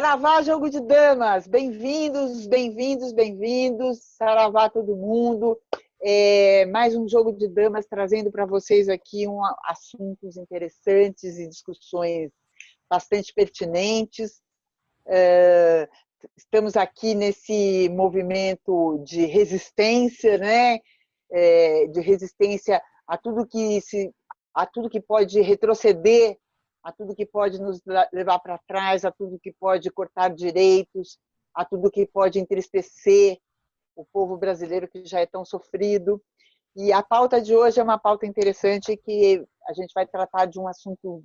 Saravá, jogo de damas! Bem-vindos, bem-vindos, bem-vindos. Saravá, todo mundo. Mais um jogo de damas trazendo para vocês aqui assuntos interessantes e discussões bastante pertinentes. Estamos aqui nesse movimento de resistência, né? De resistência a tudo que pode retroceder, a tudo que pode nos levar para trás, a tudo que pode cortar direitos, a tudo que pode entristecer o povo brasileiro que já é tão sofrido. E a pauta de hoje é uma pauta interessante, que a gente vai tratar de um assunto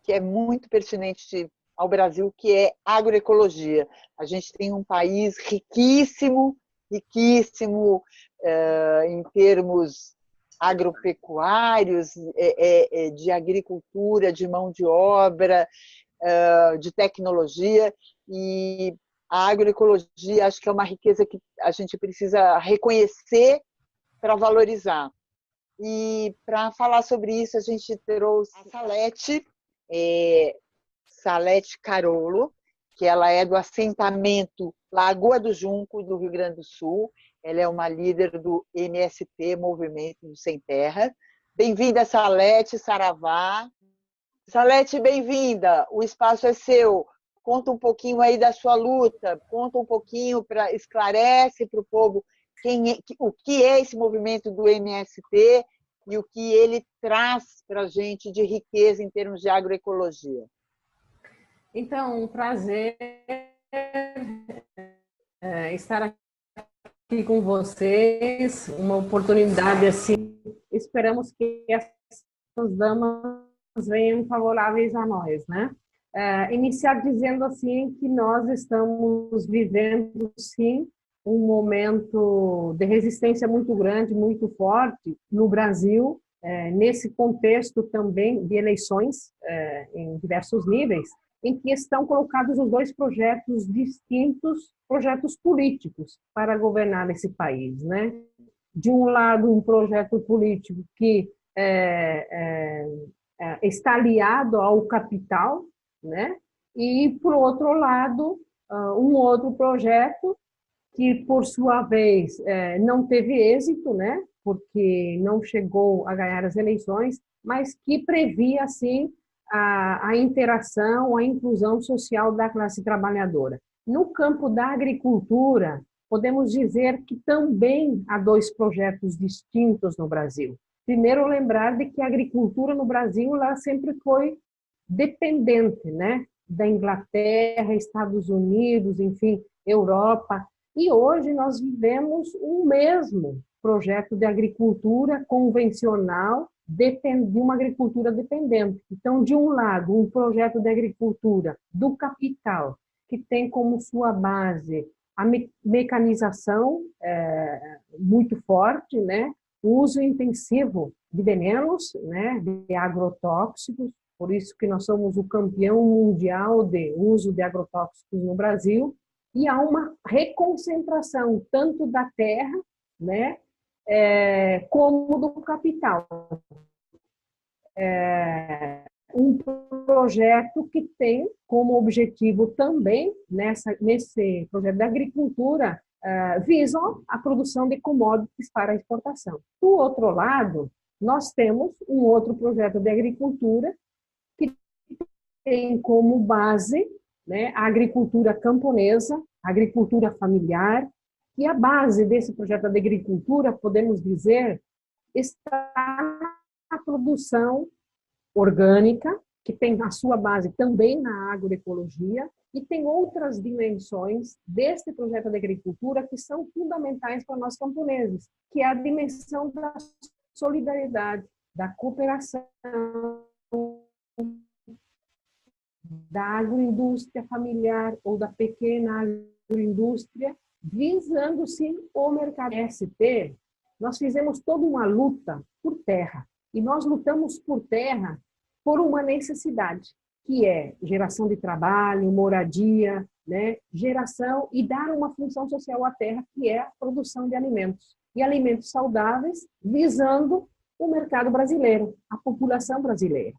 que é muito pertinente ao Brasil, que é agroecologia. A gente tem um país riquíssimo, riquíssimo em termos agropecuários, de agricultura, de mão de obra, de tecnologia, e a agroecologia acho que é uma riqueza que a gente precisa reconhecer para valorizar. E para falar sobre isso, a gente trouxe a Salete Carolo, que ela é do assentamento Lagoa do Junco, do Rio Grande do Sul. Ela é uma líder do MST, Movimento do Sem Terra. Bem-vinda, Salete, Saravá. Salete, bem-vinda. O espaço é seu. Conta um pouquinho aí da sua luta, conta um pouquinho, esclarece para o povo o que é esse movimento do MST e o que ele traz para a gente de riqueza em termos de agroecologia. Então, um prazer estar aqui com vocês, uma oportunidade assim. Esperamos que essas damas venham favoráveis a nós, né? Iniciar dizendo assim que nós estamos vivendo, sim, um momento de resistência muito grande, muito forte no Brasil, nesse contexto também de eleições em diversos níveis, em que estão colocados os dois projetos distintos, projetos políticos para governar esse país, né? De um lado, um projeto político que está aliado ao capital, né? E, por outro lado, um outro projeto que, por sua vez, não teve êxito, né? Porque não chegou a ganhar as eleições, mas que previa, assim, a interação, a inclusão social da classe trabalhadora. No campo da agricultura, podemos dizer que também há dois projetos distintos no Brasil. Primeiro, lembrar de que a agricultura no Brasil ela sempre foi dependente, né, da Inglaterra, Estados Unidos, enfim, Europa. E hoje nós vivemos um mesmo projeto de agricultura convencional, de uma agricultura dependente. Então, de um lado, um projeto de agricultura do capital, que tem como sua base a mecanização muito forte, né? O uso intensivo de venenos, né? De agrotóxicos, por isso que nós somos o campeão mundial de uso de agrotóxicos no Brasil, e há uma reconcentração tanto da terra, né? Como do capital. Um projeto que tem como objetivo também, nesse projeto da agricultura, visam a produção de commodities para a exportação. Do outro lado, nós temos um outro projeto de agricultura que tem como base, né, a agricultura camponesa, a agricultura familiar, e a base desse projeto de agricultura, podemos dizer, está na produção orgânica, que tem a sua base também na agroecologia, e tem outras dimensões deste projeto de agricultura que são fundamentais para nós camponeses, que é a dimensão da solidariedade, da cooperação, da agroindústria familiar ou da pequena agroindústria, visando, sim, o mercado. ST, nós fizemos toda uma luta por terra, e nós lutamos por terra por uma necessidade, que é geração de trabalho, moradia, né? Geração e dar uma função social à terra, que é a produção de alimentos, e alimentos saudáveis, visando o mercado brasileiro, a população brasileira.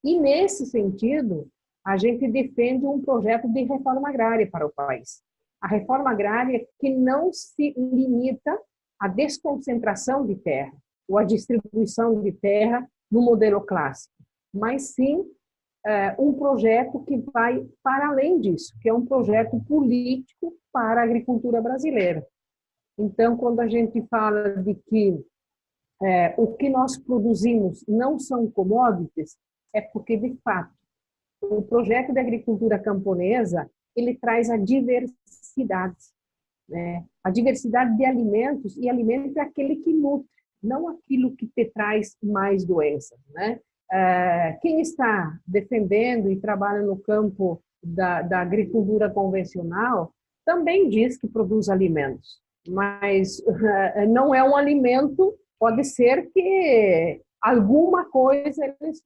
E, nesse sentido, a gente defende um projeto de reforma agrária para o país. A reforma agrária que não se limita à desconcentração de terra ou à distribuição de terra no modelo clássico, mas sim um projeto que vai para além disso, que é um projeto político para a agricultura brasileira. Então, quando a gente fala de que o que nós produzimos não são commodities, é porque, de fato, o projeto de agricultura camponesa, ele traz a diversidade, né? A diversidade de alimentos, e alimento é aquele que nutre, não aquilo que te traz mais doenças, né? Quem está defendendo e trabalha no campo da agricultura convencional também diz que produz alimentos, mas não é um alimento, pode ser que alguma coisa eles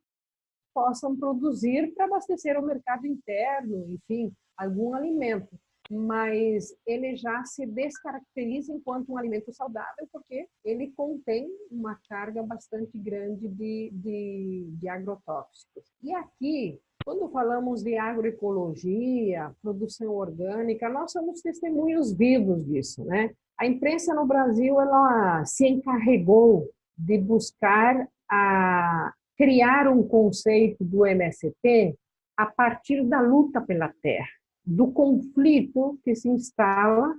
possam produzir para abastecer o mercado interno, enfim, algum alimento, mas ele já se descaracteriza enquanto um alimento saudável porque ele contém uma carga bastante grande de agrotóxicos. E aqui, quando falamos de agroecologia, produção orgânica, nós somos testemunhos vivos disso, né? A imprensa no Brasil, ela se encarregou de buscar criar um conceito do MST a partir da luta pela terra, do conflito que se instala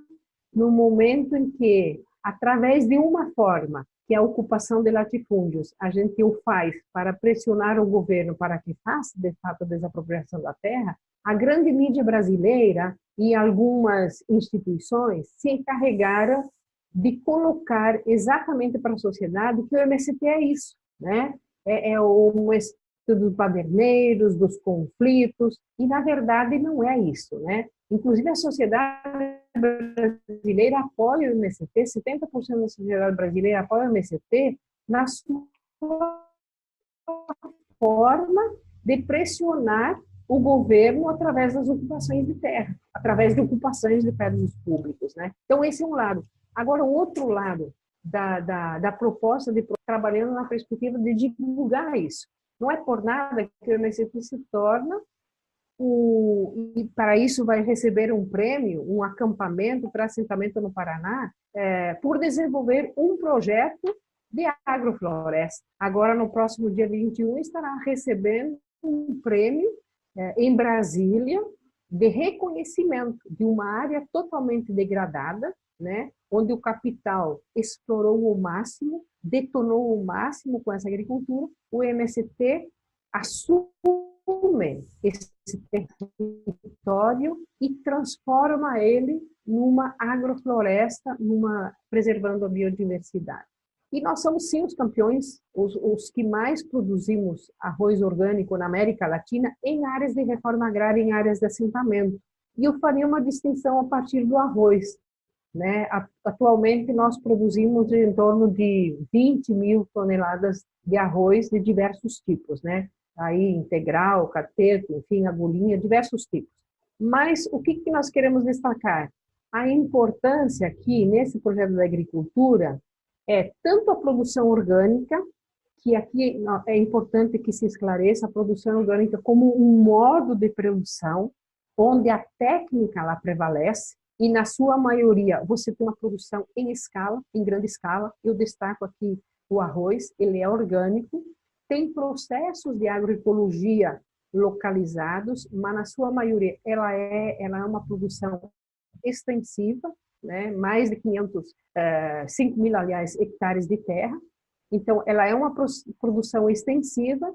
no momento em que, através de uma forma, que é a ocupação de latifúndios, a gente o faz para pressionar o governo para que faça, de fato, a desapropriação da terra, a grande mídia brasileira e algumas instituições se encarregaram de colocar exatamente para a sociedade que o MST é isso, né? É um estudo dos baderneiros, dos conflitos, e na verdade não é isso, né? Inclusive a sociedade brasileira apoia o MST, 70% da sociedade brasileira apoia o MST na sua forma de pressionar o governo através das ocupações de terra, através de ocupações de prédios públicos, né? Então esse é um lado. Agora, o outro lado da proposta de trabalhando na perspectiva de divulgar isso. Não é por nada que o MST se torna e para isso vai receber um prêmio, um acampamento para assentamento no Paraná, por desenvolver um projeto de agrofloresta. Agora, no próximo dia 21, estará recebendo um prêmio em Brasília de reconhecimento de uma área totalmente degradada, né, onde o capital explorou o máximo, detonou o máximo com essa agricultura. O MST assume esse território e transforma ele numa agrofloresta, preservando a biodiversidade. E nós somos, sim, os campeões, os que mais produzimos arroz orgânico na América Latina em áreas de reforma agrária, em áreas de assentamento. E eu faria uma distinção a partir do arroz, né? Atualmente, nós produzimos em torno de 20 mil toneladas de arroz de diversos tipos, né? Aí, integral, cateto, enfim, agulhinha, diversos tipos. Mas o que nós queremos destacar? A importância aqui, nesse projeto da agricultura, é tanto a produção orgânica, que aqui é importante que se esclareça a produção orgânica como um modo de produção, onde a técnica ela prevalece, e na sua maioria você tem uma produção em escala, em grande escala. Eu destaco aqui o arroz, ele é orgânico, tem processos de agroecologia localizados, mas na sua maioria ela é uma produção extensiva, né? Mais de 5 mil, aliás, hectares de terra. Então, ela é uma produção extensiva,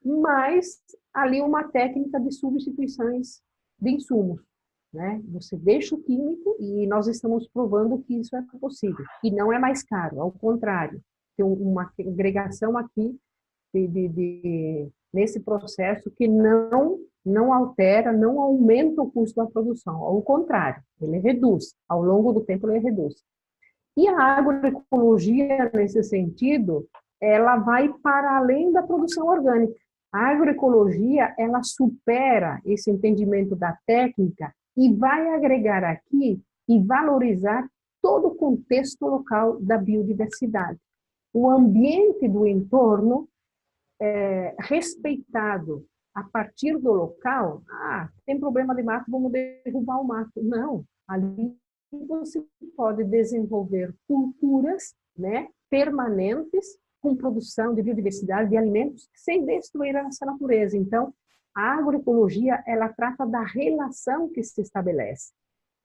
mas ali uma técnica de substituições de insumos, né? Você deixa o químico e nós estamos provando que isso é possível. E não é mais caro, ao contrário. Tem uma agregação aqui nesse processo que não altera, não aumenta o custo da produção. Ao contrário, ele reduz. Ao longo do tempo, ele reduz. E a agroecologia, nesse sentido, ela vai para além da produção orgânica. A agroecologia, ela supera esse entendimento da técnica e vai agregar aqui e valorizar todo o contexto local da biodiversidade. O ambiente do entorno respeitado a partir do local, tem problema de mato, vamos derrubar o mato. Não, ali você pode desenvolver culturas, né, permanentes, com produção de biodiversidade, de alimentos, sem destruir essa natureza. Então, a agroecologia, ela trata da relação que se estabelece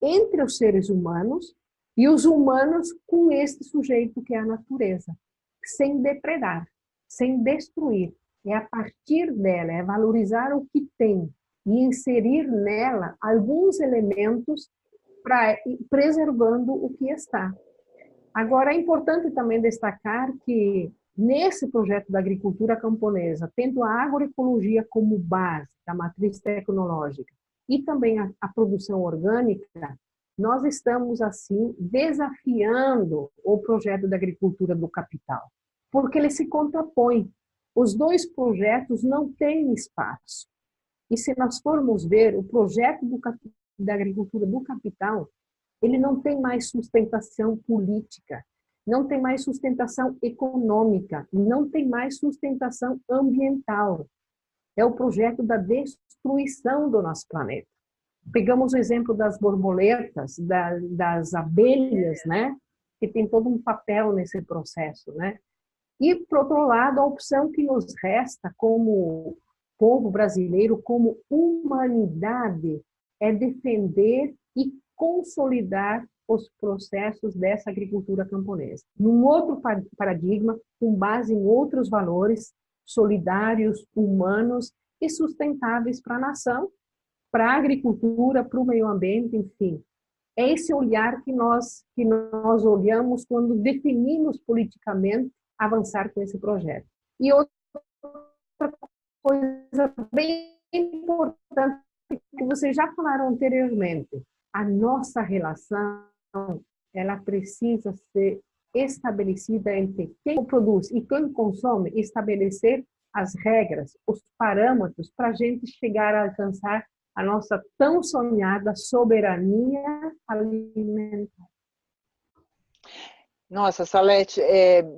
entre os seres humanos e os humanos com este sujeito que é a natureza, sem depredar, sem destruir. É a partir dela, é valorizar o que tem e inserir nela alguns elementos para preservando o que está. Agora, é importante também destacar que nesse projeto da agricultura camponesa, tendo a agroecologia como base da matriz tecnológica e também a produção orgânica, nós estamos, assim, desafiando o projeto da agricultura do capital, porque ele se contrapõe. Os dois projetos não têm espaço. E se nós formos ver o projeto da agricultura do capital, ele não tem mais sustentação política, não tem mais sustentação econômica, não tem mais sustentação ambiental. É o projeto da destruição do nosso planeta. Pegamos o exemplo das borboletas, das abelhas, né? Que tem todo um papel nesse processo, né? E, por outro lado, a opção que nos resta como povo brasileiro, como humanidade, é defender e consolidar os processos dessa agricultura camponesa. Num outro paradigma, com base em outros valores solidários, humanos e sustentáveis para a nação, para a agricultura, para o meio ambiente, enfim. É esse olhar que nós olhamos quando definimos politicamente avançar com esse projeto. E outra coisa bem importante que vocês já falaram anteriormente, a nossa relação, ela precisa ser estabelecida entre quem produz e quem consome, estabelecer as regras, os parâmetros para a gente chegar a alcançar a nossa tão sonhada soberania alimentar. Nossa, Salete,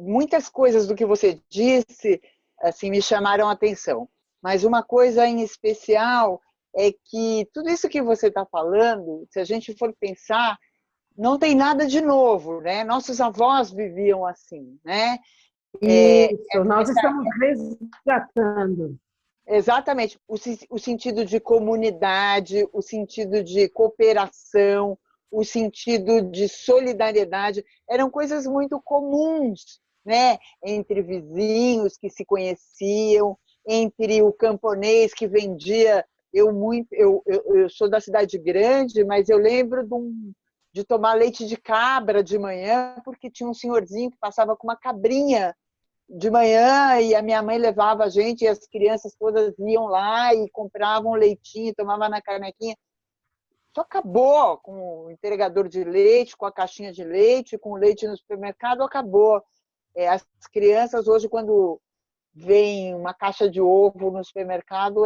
muitas coisas do que você disse assim, me chamaram a atenção. Mas uma coisa em especial é que tudo isso que você está falando, se a gente for pensar, não tem nada de novo, né? Nossos avós viviam assim, né? Isso, nós estamos resgatando. Exatamente, o sentido de comunidade, o sentido de cooperação, o sentido de solidariedade, eram coisas muito comuns, né? Entre vizinhos que se conheciam, entre o camponês que vendia. Eu sou da cidade grande, mas eu lembro de tomar leite de cabra de manhã, porque tinha um senhorzinho que passava com uma cabrinha de manhã e a minha mãe levava a gente e as crianças todas iam lá e compravam leitinho, tomavam na canequinha. Só acabou com o entregador de leite, com a caixinha de leite, com o leite no supermercado, acabou. As crianças hoje, quando vem uma caixa de ovo no supermercado,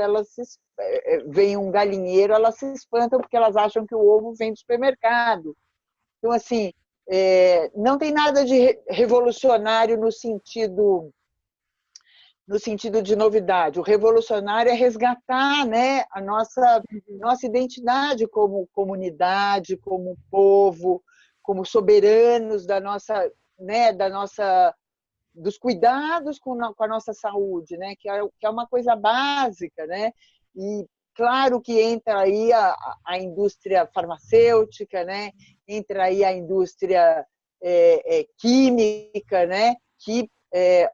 vem um galinheiro, elas se espantam porque elas acham que o ovo vem do supermercado. Então, assim, não tem nada de revolucionário no sentido de novidade. O revolucionário é resgatar, né, a nossa identidade como comunidade, como povo, como soberanos dos cuidados com a nossa saúde, né, que é uma coisa básica, né? E claro que entra aí a indústria farmacêutica, né? Entra aí a indústria química, né? Que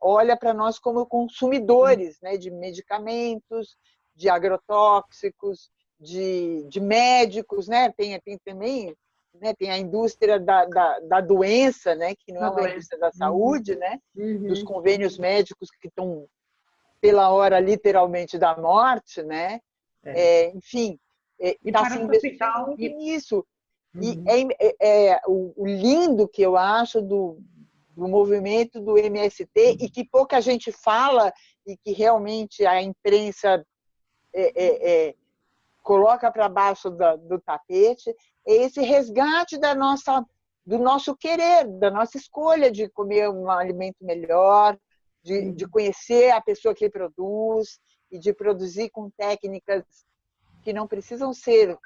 olha para nós como consumidores, né? De medicamentos, de agrotóxicos, de médicos, né? Tem também, né? Tem a indústria da doença, né? Que não é uma indústria da saúde, né? Dos convênios médicos que estão pela hora literalmente da morte, né? Enfim, está se investindo muito nisso. E o lindo que eu acho do movimento do MST, e que pouca gente fala, e que realmente a imprensa coloca para baixo do tapete, é esse resgate do nosso querer, da nossa escolha de comer um alimento melhor, de conhecer a pessoa que produz, e de produzir com técnicas que não precisam ser,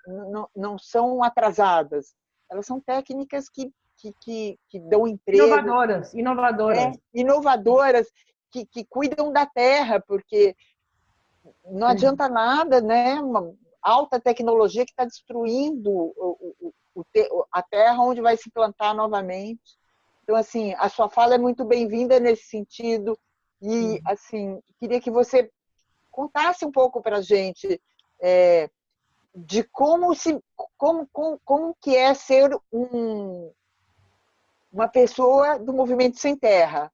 não são atrasadas. Elas são técnicas que dão emprego. Inovadoras. Inovadoras, que cuidam da terra, porque não adianta nada, né? Uma alta tecnologia que está destruindo a terra onde vai se plantar novamente. Então, assim, a sua fala é muito bem-vinda nesse sentido. E, assim, queria que você contasse um pouco para a gente de como que é ser uma pessoa do Movimento Sem Terra.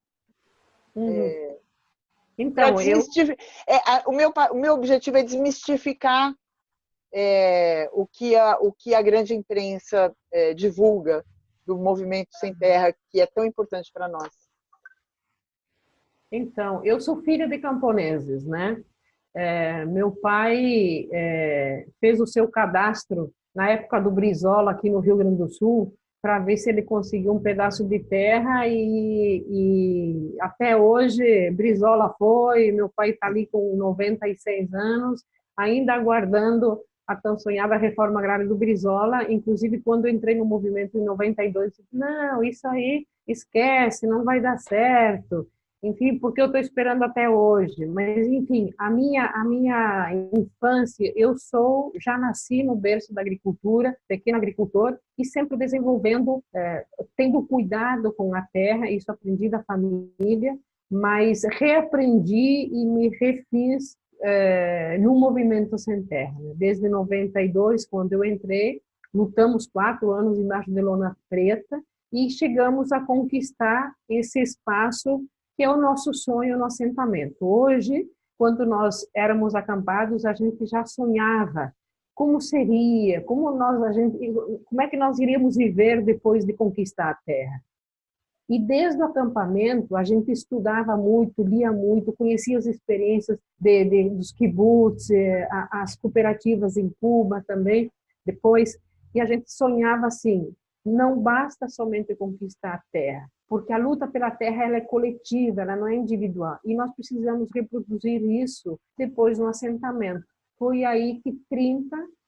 Então, o meu objetivo é desmistificar o que a grande imprensa divulga do Movimento Sem Terra, que é tão importante para nós. Então, eu sou filha de camponeses, né? Meu pai fez o seu cadastro na época do Brizola aqui no Rio Grande do Sul para ver se ele conseguiu um pedaço de terra e até hoje Brizola foi, meu pai está ali com 96 anos, ainda aguardando a tão sonhada reforma agrária do Brizola. Inclusive, quando eu entrei no movimento em 92, eu disse, não, isso aí esquece, não vai dar certo. Enfim, porque eu estou esperando até hoje. Mas, enfim, a minha infância, já nasci no berço da agricultura, pequeno agricultor, e sempre desenvolvendo, tendo cuidado com a terra, isso aprendi da família, mas reaprendi e me refiz no Movimento Sem Terra. Desde 92, quando eu entrei, lutamos 4 anos embaixo de lona preta e chegamos a conquistar esse espaço que é o nosso sonho no assentamento. Hoje, quando nós éramos acampados, a gente já sonhava como seria, como é que nós iríamos viver depois de conquistar a terra. E desde o acampamento, a gente estudava muito, lia muito, conhecia as experiências dos kibbutz, as cooperativas em Cuba também, depois, e a gente sonhava assim, não basta somente conquistar a terra, porque a luta pela terra ela é coletiva, ela não é individual, e nós precisamos reproduzir isso depois no assentamento. Foi aí que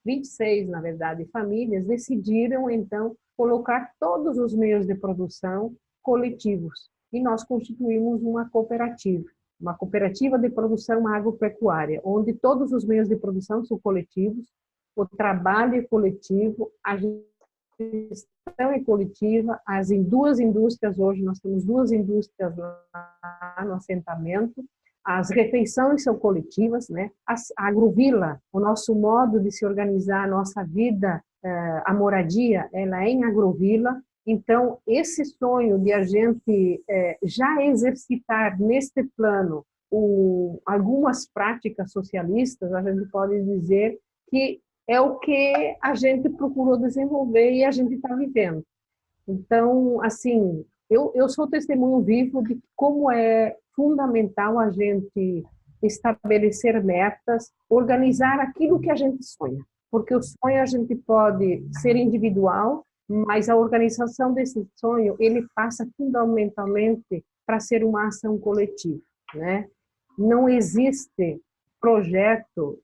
26, na verdade, famílias decidiram, então, colocar todos os meios de produção coletivos, e nós constituímos uma cooperativa de produção agropecuária, onde todos os meios de produção são coletivos, o trabalho é coletivo, a gestão é coletiva, em 2 indústrias, hoje nós temos 2 indústrias lá no assentamento, as refeições são coletivas, né? A agrovila, o nosso modo de se organizar, a nossa vida, a moradia, ela é em agrovila. Então, esse sonho de a gente já exercitar neste plano algumas práticas socialistas, a gente pode dizer que é o que a gente procurou desenvolver e a gente está vivendo. Então, assim, eu sou testemunho vivo de como é fundamental a gente estabelecer metas, organizar aquilo que a gente sonha. Porque o sonho a gente pode ser individual, mas a organização desse sonho, ele passa fundamentalmente para ser uma ação coletiva, né? Não existe projeto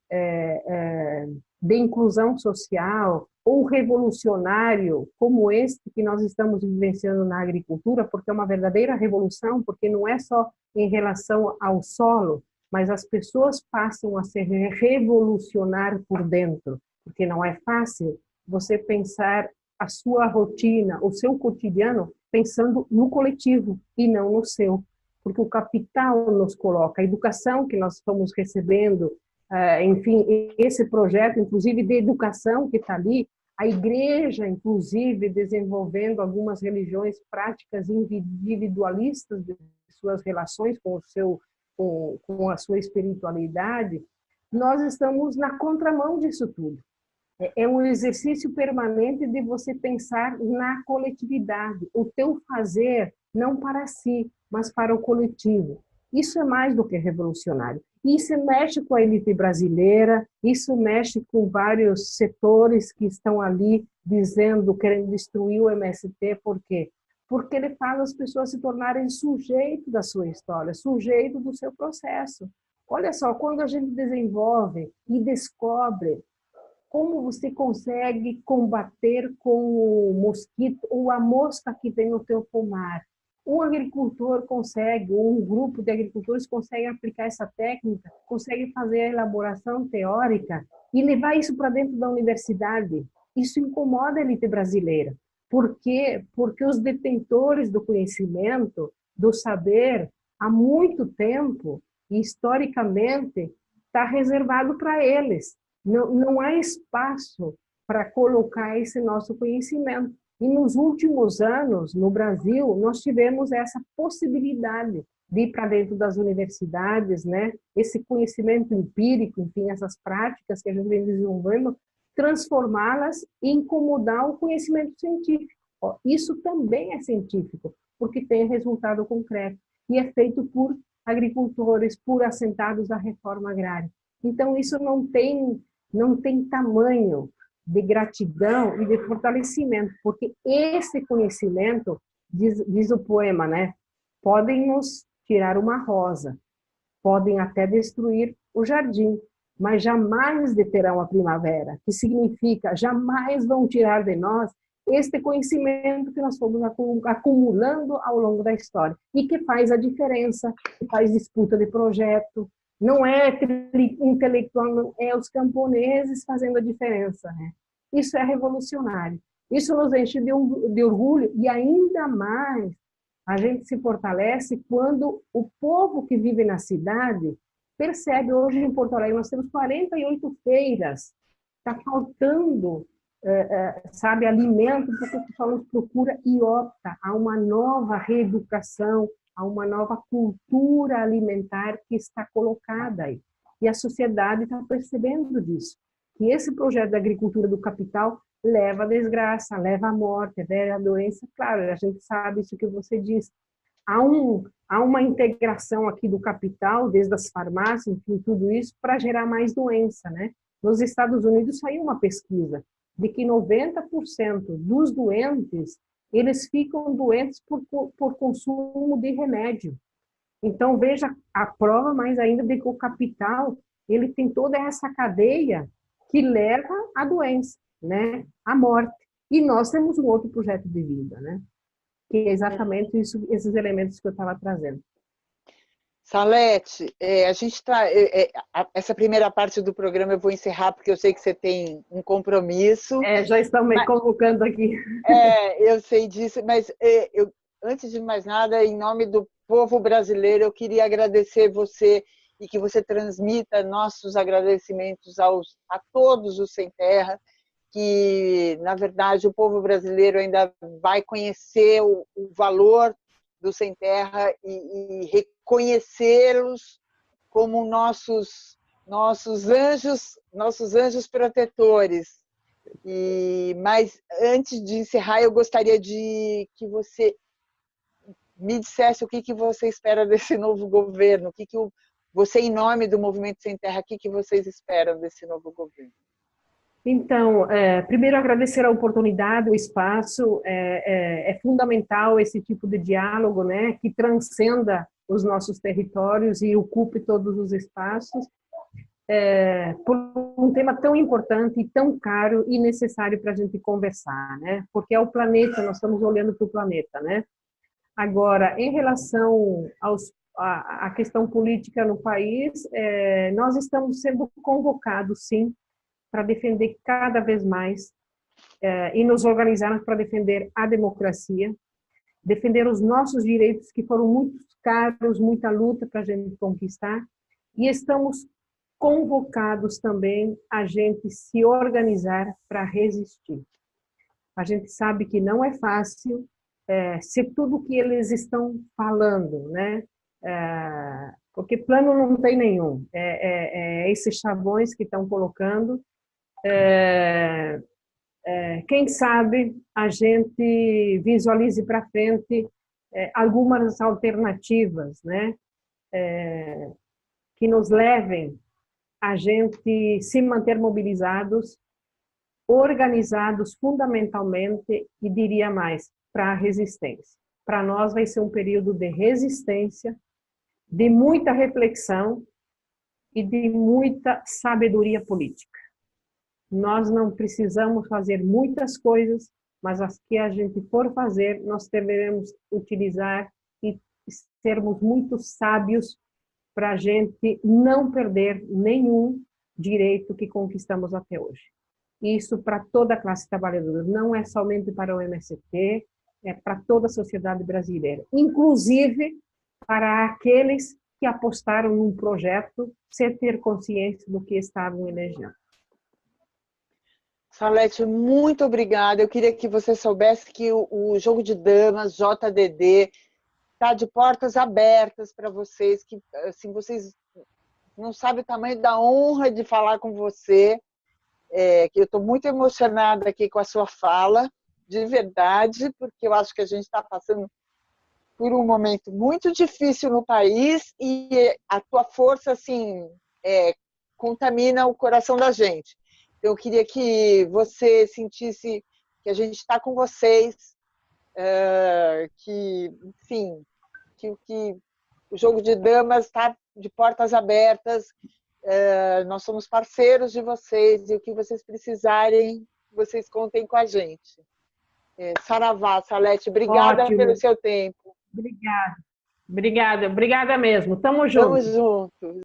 de inclusão social ou revolucionário como este que nós estamos vivenciando na agricultura, porque é uma verdadeira revolução, porque não é só em relação ao solo, mas as pessoas passam a se revolucionar por dentro, porque não é fácil você pensar a sua rotina, o seu cotidiano, pensando no coletivo e não no seu, porque o capital nos coloca, a educação que nós estamos recebendo, enfim, esse projeto, inclusive, de educação que está ali, a igreja, inclusive, desenvolvendo algumas religiões práticas individualistas de suas relações com a sua espiritualidade, nós estamos na contramão disso tudo. É um exercício permanente de você pensar na coletividade, o teu fazer não para si, mas para o coletivo. Isso é mais do que revolucionário. Isso mexe com a elite brasileira, isso mexe com vários setores que estão ali dizendo, querendo destruir o MST. Por quê? Porque ele faz as pessoas se tornarem sujeito da sua história, sujeito do seu processo. Olha só, quando a gente desenvolve e descobre como você consegue combater com o mosquito ou a mosca que tem no teu pomar. Um agricultor consegue, ou um grupo de agricultores consegue aplicar essa técnica, consegue fazer a elaboração teórica e levar isso para dentro da universidade. Isso incomoda a elite brasileira. Por quê? Porque os detentores do conhecimento, do saber, há muito tempo, e historicamente, está reservado para eles. Não há espaço para colocar esse nosso conhecimento. E nos últimos anos, no Brasil, nós tivemos essa possibilidade de ir para dentro das universidades, né? Esse conhecimento empírico, enfim, essas práticas que a gente vem desenvolvendo, transformá-las e incomodar o conhecimento científico. Isso também é científico, porque tem resultado concreto e é feito por agricultores, por assentados da reforma agrária. Então, isso não tem tamanho de gratidão e de fortalecimento, porque esse conhecimento, diz o poema, né? Podem nos tirar uma rosa, podem até destruir o jardim, mas jamais deterão a primavera, que significa jamais vão tirar de nós este conhecimento que nós fomos acumulando ao longo da história e que faz a diferença, que faz disputa de projeto. Não é intelectual, não, é os camponeses fazendo a diferença, né? Isso é revolucionário. Isso nos enche de orgulho e ainda mais a gente se fortalece quando o povo que vive na cidade percebe. Hoje em Porto Alegre nós temos 48 feiras, está faltando, sabe, alimento, porque o pessoal nos procura e opta a uma nova reeducação, a uma nova cultura alimentar que está colocada aí. E a sociedade está percebendo disso, que esse projeto da agricultura do capital leva à desgraça, leva à morte, leva à doença. Claro, a gente sabe isso que você disse. Há uma integração aqui do capital, desde as farmácias, enfim, tudo isso, para gerar mais doença, né? Nos Estados Unidos saiu uma pesquisa de que 90% dos doentes, eles ficam doentes por consumo de remédio. Então, veja a prova mais ainda de que o capital, ele tem toda essa cadeia que leva à doença, né? À morte. E nós temos um outro projeto de vida, né? Que é exatamente isso, esses elementos que eu estava trazendo. Salete, a gente essa primeira parte do programa eu vou encerrar porque eu sei que você tem um compromisso. Já estão me convocando aqui. Eu sei disso, mas antes de mais nada, em nome do povo brasileiro, eu queria agradecer você e que você transmita nossos agradecimentos a todos os Sem Terra, que, na verdade, o povo brasileiro ainda vai conhecer o valor do Sem Terra e reconhecê-los como nossos anjos protetores. Mas, antes de encerrar, eu gostaria que você me dissesse o que você espera desse novo governo, você, em nome do Movimento Sem Terra, o que vocês esperam desse novo governo? Então, primeiro agradecer a oportunidade, o espaço, é fundamental esse tipo de diálogo, né, que transcenda os nossos territórios e ocupe todos os espaços, por um tema tão importante, tão caro e necessário para a gente conversar, né, porque é o planeta, nós estamos olhando para o planeta, né. Agora, em relação à questão política no país, nós estamos sendo convocados, sim, para defender cada vez mais e nos organizarmos para defender a democracia, defender os nossos direitos que foram muito caros, muita luta para a gente conquistar, e estamos convocados também a gente se organizar para resistir. A gente sabe que não é fácil, se tudo que eles estão falando, né? Porque plano não tem nenhum, esses chavões que estão colocando. Quem sabe a gente visualize para frente algumas alternativas, né? Que nos levem a gente se manter mobilizados, organizados fundamentalmente e diria mais, para a resistência. Para nós vai ser um período de resistência, de muita reflexão, e de muita sabedoria política. Nós não precisamos fazer muitas coisas, mas as que a gente for fazer, nós deveremos utilizar e sermos muito sábios para a gente não perder nenhum direito que conquistamos até hoje. Isso para toda a classe trabalhadora, não é somente para o MST, é para toda a sociedade brasileira, inclusive para aqueles que apostaram num projeto sem ter consciência do que estavam elegendo. Salete, muito obrigada. Eu queria que você soubesse que o Jogo de Damas, JDD, está de portas abertas para vocês, que assim, vocês não sabem o tamanho da honra de falar com você, que eu estou muito emocionada aqui com a sua fala, de verdade, porque eu acho que a gente está passando por um momento muito difícil no país e a tua força assim, contamina o coração da gente. Eu queria que você sentisse que a gente está com vocês, que, enfim, que o Jogo de Damas está de portas abertas, nós somos parceiros de vocês e o que vocês precisarem, vocês contem com a gente. Saravá, Salete, obrigada Ótimo. pelo seu tempo. Obrigada. Obrigada mesmo. Tamo junto. Tamo junto.